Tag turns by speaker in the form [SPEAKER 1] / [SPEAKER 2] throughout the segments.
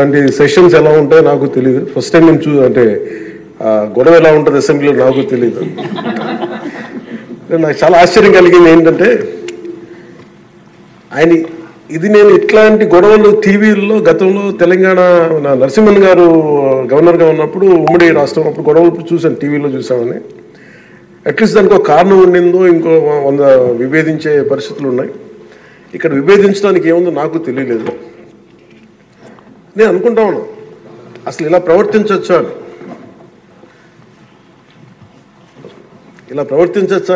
[SPEAKER 1] అంటే సెషన్స్ ఎలా ఉంటాయో నాకు తెలియదు. ఫస్ట్ టైం నేను అంటే గొడవ ఎలా ఉంటుంది అసెంబ్లీలో నాకు తెలియదు. నాకు చాలా ఆశ్చర్యం కలిగింది ఏంటంటే ఆయన ఇది నేను ఇట్లాంటి గొడవలు టీవీల్లో గతంలో తెలంగాణ నరసింహన్ గారు గవర్నర్గా ఉన్నప్పుడు ఉమ్మడి రాష్ట్రం అప్పుడు గొడవలు చూసాను, టీవీలో చూసామని. అట్లీస్ట్ దానికి ఒక కారణం ఉండిందో ఇంకో 100 విభేదించే పరిస్థితులు ఉన్నాయి. ఇక్కడ విభేదించడానికి ఏముందో నాకు తెలియలేదు. నేను అనుకుంటా ఉన్నాను అసలు ఇలా ప్రవర్తించవచ్చా,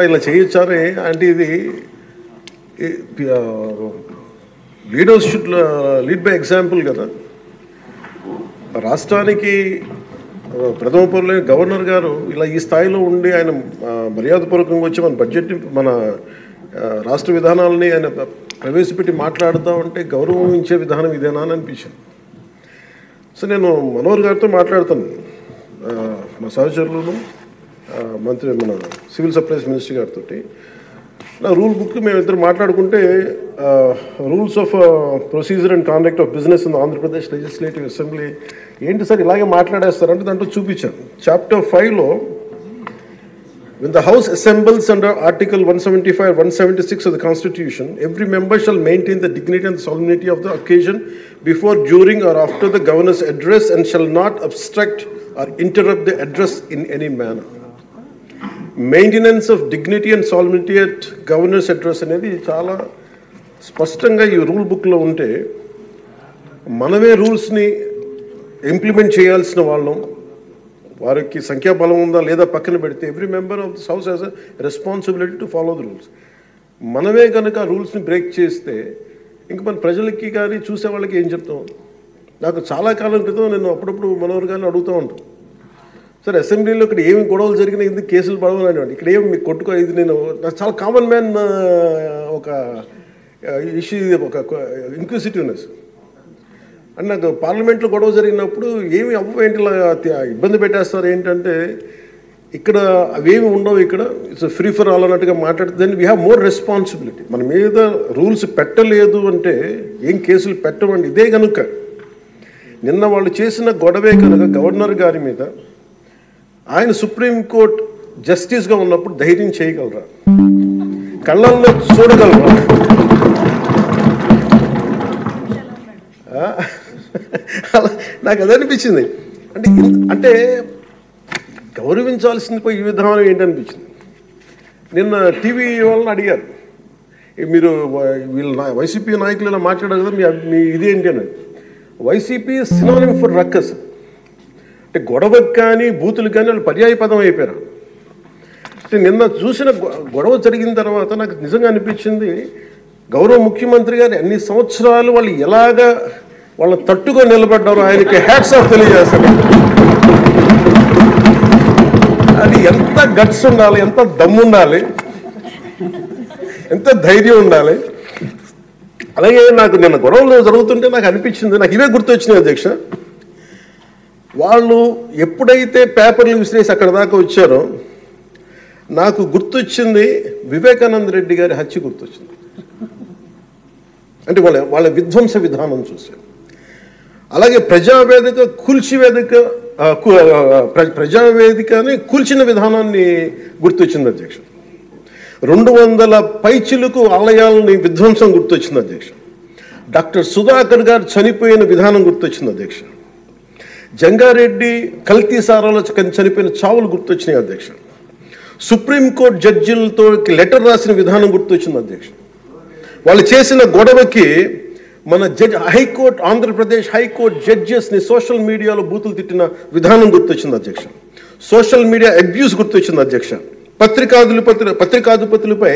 [SPEAKER 1] ఇలా చేయొచ్చా అంటే ఇది leaders should lead by example కదా. రాష్ట్రానికి ప్రథమ పౌరులైన గవర్నర్ గారు ఇలా ఈ స్థాయిలో ఉండి ఆయన మర్యాదపూర్వకంగా వచ్చి మన బడ్జెట్ మన రాష్ట్ర విధానాలని ఆయన ప్రవేశపెట్టి మాట్లాడుతూ ఉంటే గౌరవించే విధానం ఇదేనా అని అనిపించింది. సో నేను మనోహర్ గారితో మాట్లాడుతాను, మా సహచరులను మంత్రి మన సివిల్ సప్లైస్ మినిస్టర్ గారితో నా రూల్ బుక్ మేమిద్దరు మాట్లాడుకుంటే rules of procedure and conduct of business in Andhra Pradesh legislative assembly ఏంటి సార్ ఇలాగే మాట్లాడేస్తారంటే దాంట్లో చూపించాను. చాప్టర్ 5లో when the House assembles under Article 175 or 176 of the Constitution, every member shall maintain the dignity and the solemnity of the occasion before, during or after the Governor's address and shall not obstruct or interrupt the address in any manner. Maintenance of dignity and solemnity at Governor's address అనేది చాలా స్పష్టంగా ఈ rule బుక్లో ఉంటే మనమే రూల్స్ని implement చేయాల్సిన వాళ్ళం. వారికి సంఖ్యాబలం ఉందా లేదా పక్కన పెడితే every member of this house has a responsibility to follow the rules. మనమే కనుక ఆ రూల్స్ని బ్రేక్ చేస్తే ఇంక మన ప్రజలకి కానీ చూసే వాళ్ళకి ఏం చెప్తాం. నాకు చాలా కాలం క్రితం నేను అప్పుడప్పుడు మనోహర్ గారిని అడుగుతూ ఉంటాను, సార్ అసెంబ్లీలో ఇక్కడ ఏమి గొడవలు జరిగినా ఎందుకు కేసులు పడవని, ఇక్కడ ఏమి మీకు కొట్టుకో, ఇది నేను నాకు చాలా కామన్ మ్యాన్ ఒక ఇష్యూ, ఒక ఇంక్విజిటివ్నెస్. అండ్ నాకు పార్లమెంట్లో గొడవ జరిగినప్పుడు ఏమి ఏంటి ఇబ్బంది పెట్టేస్తారు ఏంటంటే ఇక్కడ అవేమి ఉండవు, ఇక్కడ ఇట్స్ ఫ్రీ ఫర్ ఆల్ అన్నట్టుగా మాట్లాడితే then we have more responsibility. మన మీద రూల్స్ పెట్టలేదు అంటే ఏం కేసులు పెట్టమండి. ఇదే కనుక నిన్న వాళ్ళు చేసిన గొడవే కనుక గవర్నర్ గారి మీద ఆయన సుప్రీంకోర్టు జస్టిస్గా ఉన్నప్పుడు ధైర్యం చేయగలరా, కళ్ళల్లో చూడగలరా? నాకు అది అనిపించింది. అంటే గౌరవించాల్సింది పోయి ఈ విధానం ఏంటనిపించింది. నిన్న టీవీ వాళ్ళని అడిగారు, మీరు వీళ్ళ వైసీపీ నాయకులు ఇలా మాట్లాడారు కదా, మీ ఇదేంటి అని. వైసీపీ సినోనిమ్ ఫర్ రక్కస్ అంటే గొడవకు కానీ బూతులు కానీ వాళ్ళు పర్యాయ పదం అయిపోయారు. అంటే నిన్న చూసిన గొడవ జరిగిన తర్వాత నాకు నిజంగా అనిపించింది, గౌరవ ముఖ్యమంత్రి గారు అన్ని సంవత్సరాలు వాళ్ళు ఎలాగా వాళ్ళ తట్టుగా నిలబడ్డారు, ఆయనకి హ్యాట్స్ ఆఫ్ తెలియజేస్తారు. అది ఎంత గట్స్ ఉండాలి, ఎంత దమ్ము ఉండాలి, ఎంత ధైర్యం ఉండాలి. అలాగే నాకు నిన్న గొడవలు జరుగుతుంటే నాకు అనిపించింది, నాకు ఇవే గుర్తొచ్చినాయి అధ్యక్ష. వాళ్ళు ఎప్పుడైతే పేపర్లు విసిరేసి అక్కడ దాకా వచ్చారో నాకు గుర్తొచ్చింది వివేకానంద రెడ్డి గారి హత్య గుర్తొచ్చింది. అంటే వాళ్ళ విధ్వంస విధానం చూశారు. అలాగే ప్రజావేదికని కూల్చిన విధానాన్ని గుర్తొచ్చింది అధ్యక్ష. 200 పైచిలకు ఆలయాలని విధ్వంసం గుర్తొచ్చింది అధ్యక్ష. డాక్టర్ సుధాకర్ గారు చనిపోయిన విధానం గుర్తొచ్చింది అధ్యక్ష. జంగారెడ్డి కల్తీ సారాలో చనిపోయిన చావులు గుర్తొచ్చినాయి అధ్యక్ష. సుప్రీంకోర్టు జడ్జిలతో లెటర్ రాసిన విధానం గుర్తొచ్చింది అధ్యక్ష. వాళ్ళు చేసిన గొడవకి మన హైకోర్టు ఆంధ్రప్రదేశ్ హైకోర్టు జడ్జెస్ని సోషల్ మీడియాలో బూతులు తిట్టిన విధానం గుర్తొచ్చింది అధ్యక్ష. సోషల్ మీడియా అబ్యూస్ గుర్తొచ్చింది అధ్యక్ష. పత్రికాధిపతులపై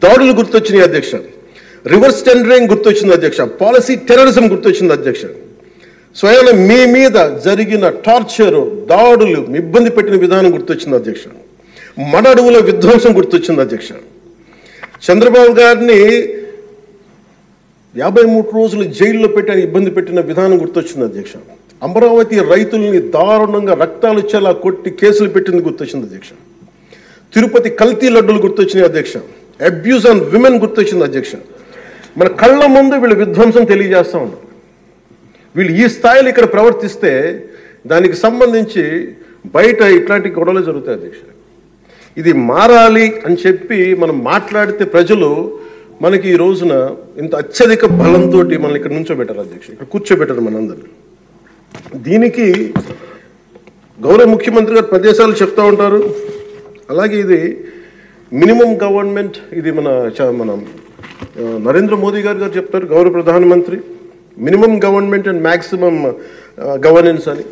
[SPEAKER 1] దాడులు గుర్తొచ్చినాయి అధ్యక్ష. రివర్స్ టెండరింగ్ గుర్తొచ్చింది అధ్యక్ష. పాలసీ టెర్రరిజం గుర్తొచ్చింది అధ్యక్ష. స్వయం మీ మీద జరిగిన టార్చరు, దాడులు, ఇబ్బంది పెట్టిన విధానం గుర్తొచ్చింది అధ్యక్ష. మన అడవుల విధ్వంసం గుర్తొచ్చింది అధ్యక్ష. చంద్రబాబు గారిని 53 రోజులు జైల్లో పెట్టి ఇబ్బంది పెట్టిన విధానం గుర్తొచ్చింది అధ్యక్ష. అమరావతి రైతుల్ని దారుణంగా రక్తాలు వచ్చేలా కొట్టి కేసులు పెట్టింది గుర్తొచ్చింది అధ్యక్ష. తిరుపతి కల్తీ లడ్డులు గుర్తొచ్చినాయి అధ్యక్ష. అబ్యూస్ ఆన్ విమెన్ గుర్తొచ్చింది అధ్యక్ష. మన కళ్ళ ముందు వీళ్ళు విధ్వంసం తెలియజేస్తూ ఉన్నారు. వీళ్ళు ఈ స్థాయిలో ఇక్కడ ప్రవర్తిస్తే దానికి సంబంధించి బయట ఇట్లాంటి గొడవలు జరుగుతాయి అధ్యక్ష. ఇది మారాలి అని చెప్పి మనం మాట్లాడితే ప్రజలు మనకి ఈ రోజున ఇంత అత్యధిక బలంతో మనల్ని ఇక్కడ నుంచోబెట్టారు అధ్యక్ష, ఇక్కడ కూర్చోబెట్టారు మనందరినీ. దీనికి గౌరవ ముఖ్యమంత్రి గారు ప్రదేశాలు చెప్తూ ఉంటారు. అలాగే ఇది మినిమం గవర్నమెంట్, ఇది మన నరేంద్ర మోదీ గారు చెప్తారు, గౌరవ ప్రధానమంత్రి, minimum government and maximum governance అని.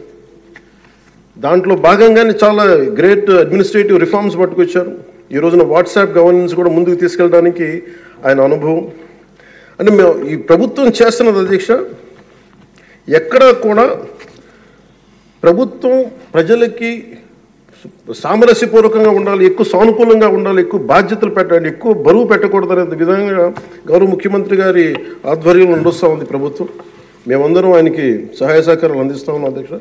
[SPEAKER 1] దాంట్లో భాగంగానే చాలా గ్రేట్ అడ్మినిస్ట్రేటివ్ రిఫార్మ్స్ పట్టుకొచ్చారు. ఈ రోజున వాట్సాప్ గవర్నెన్స్ కూడా ముందుకు తీసుకెళ్ళడానికి ఆయన అనుభవం. అంటే మేము ఈ ప్రభుత్వం చేస్తున్నది అధ్యక్ష, ఎక్కడ కూడా ప్రభుత్వం ప్రజలకి సామరస్యపూర్వకంగా ఉండాలి, ఎక్కువ సానుకూలంగా ఉండాలి, ఎక్కువ బాధ్యతలు పెట్టాలి, ఎక్కువ బరువు పెట్టకూడదు అనే విధంగా గౌరవ ముఖ్యమంత్రి గారి ఆధ్వర్యంలో నడుస్తూ ఉంది ప్రభుత్వం. మేమందరం ఆయనకి సహాయ సహకారాలు అందిస్తూ ఉన్నాం అధ్యక్ష.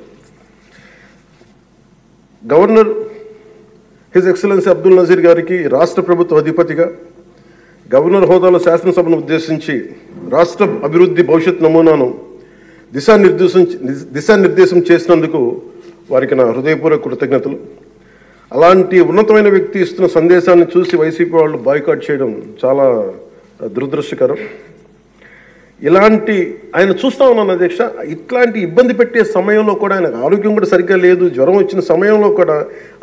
[SPEAKER 1] Governor his excellency Abdul Nazeer గారికి రాష్ట్ర ప్రభుత్వ అధిపతిగా గవర్నర్ హోదాలో శాసనసభను ఉద్దేశించి రాష్ట్ర అభివృద్ధి భవిష్యత్ నమూనాను దిశానిర్దేశం చేసినందుకు వారికి నా హృదయపూర్వక కృతజ్ఞతలు. అలాంటి ఉన్నతమైన వ్యక్తి ఇస్తున్న సందేశాన్ని చూసి వైసీపీ వాళ్ళు బాయ్కాట్ చేయడం చాలా దురదృష్టకరం. ఇలాంటి ఆయన చూస్తూ ఉన్నాను అధ్యక్ష, ఇట్లాంటి ఇబ్బంది పెట్టే సమయంలో కూడా ఆయనకు ఆరోగ్యం కూడా సరిగ్గా లేదు, జ్వరం వచ్చిన సమయంలో కూడా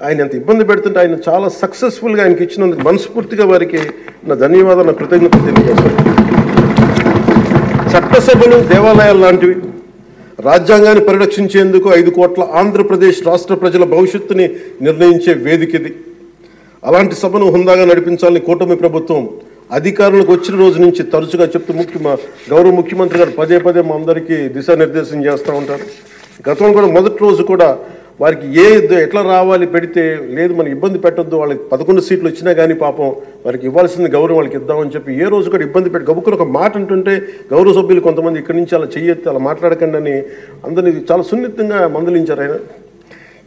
[SPEAKER 1] ఆయన ఎంత ఇబ్బంది పెడుతుంటే ఆయన చాలా సక్సెస్ఫుల్గా ఆయనకి ఇచ్చినందుకు మనస్ఫూర్తిగా వారికి నా ధన్యవాదాలు, నా కృతజ్ఞతలు తెలియజేస్తాను. చట్టసభలు, దేవాలయాలు లాంటివి రాజ్యాంగాన్ని పరిరక్షించేందుకు 5 కోట్ల ఆంధ్రప్రదేశ్ రాష్ట్ర ప్రజల భవిష్యత్తుని నిర్ణయించే వేదిక ఇది. అలాంటి సభను హుందాగా నడిపించాలని కూటమి ప్రభుత్వం అధికారులకు వచ్చిన రోజు నుంచి తరచుగా చెప్తూ గౌరవ ముఖ్యమంత్రి గారు పదే పదే మా అందరికీ దిశానిర్దేశం చేస్తూ ఉంటారు. గతంలో కూడా మొదటి రోజు కూడా వారికి ఎట్లా రావాలి పెడితే లేదు మనం ఇబ్బంది పెట్టొద్దు, వాళ్ళకి 11 సీట్లు వచ్చినా కానీ పాపం వారికి ఇవ్వాల్సిన గౌరవం వాళ్ళకి ఇద్దామని చెప్పి ఏ రోజు కూడా ఇబ్బంది పెట్టి గబుక్కుని ఒక మాట అంటుంటే గౌరవ సభ్యులు కొంతమంది ఇక్కడి నుంచి అలా చెయ్యొద్దు, అలా మాట్లాడకండి అని అందరినీ చాలా సున్నితంగా మందలించారు ఆయన.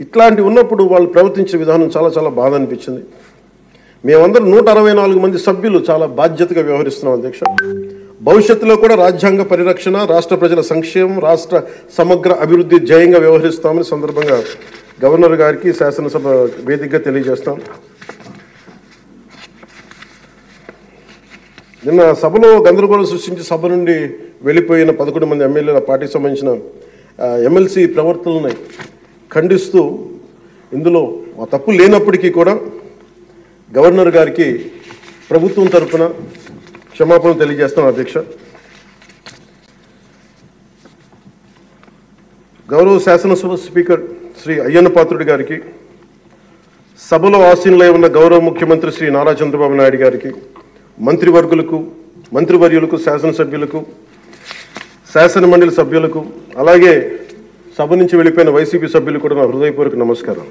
[SPEAKER 1] ఇట్లాంటి ఉన్నప్పుడు వాళ్ళు ప్రవర్తించే విధానం చాలా చాలా బాధ అనిపించింది. మేమందరం 164 మంది సభ్యులు చాలా బాధ్యతగా వ్యవహరిస్తున్నాం అధ్యక్ష. భవిష్యత్తులో కూడా రాజ్యాంగ పరిరక్షణ, రాష్ట్ర ప్రజల సంక్షేమం, రాష్ట్ర సమగ్ర అభివృద్ధి ధ్యేయంగా వ్యవహరిస్తామని సందర్భంగా గవర్నర్ గారికి శాసనసభ వేదికగా తెలియజేస్తాం. నిన్న సభలో గందరగోళం సృష్టించి సభ నుండి వెళ్ళిపోయిన 11 మంది ఎమ్మెల్యేల పార్టీకి సంబంధించిన ఎమ్మెల్సీ ప్రవర్తనని ఖండిస్తూ ఇందులో ఆ తప్పు లేనప్పటికీ కూడా గవర్నర్ గారికి ప్రభుత్వం తరఫున క్షమాపణ తెలియజేస్తాం అధ్యక్ష. గౌరవ శాసనసభ స్పీకర్ శ్రీ అయ్యన్న పాత్రుడి గారికి, సభలో ఆసీనులై ఉన్న గౌరవ ముఖ్యమంత్రి శ్రీ నారా చంద్రబాబు నాయుడు గారికి, మంత్రివర్యులకు, శాసనసభ్యులకు, శాసనమండలి సభ్యులకు, అలాగే సభ నుంచి వెళ్ళిపోయిన వైసీపీ సభ్యులకు కూడా నా హృదయపూర్వక నమస్కారం.